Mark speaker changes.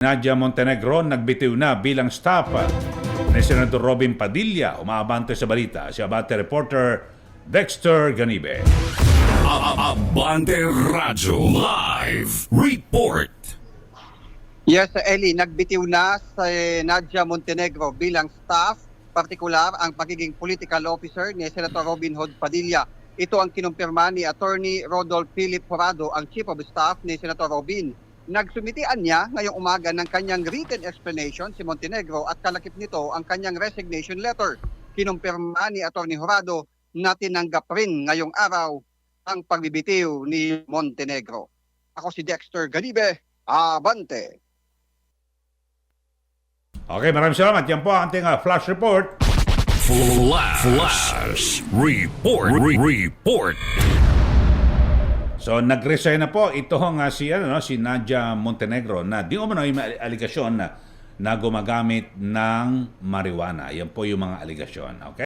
Speaker 1: Nadia Montenegro nagbitiw na bilang staff ni Senador Robin Padilla. Umaabante sa balita si Abante reporter Dexter Ganibe.
Speaker 2: Abante Radyo Live Report.
Speaker 3: Yes, Eli, nagbitiw na si Nadia Montenegro bilang staff, partikular ang pagiging political officer ni Senator Robin Hood Padilla. Ito ang kinumpirma ni Attorney Rodolph Philip Jurado, ang Chief of Staff ni Senator Robin. Nagsumitian niya ngayong umaga ng kanyang written explanation si Montenegro at kalakip nito ang kanyang resignation letter. Kinumpirma ni Attorney Jurado na tinanggap rin ngayong araw ang pagbibitiw ni Montenegro. Ako si Dexter Ganibe, Abante.
Speaker 1: Okay, maraming salamat. Yan po ang ating flash report.
Speaker 2: Flash Report.
Speaker 1: So nag-resign na po itong si Nadia Montenegro na di umano yung aligasyon na gumagamit ng marijuana. Yan po yung mga aligasyon. Okay?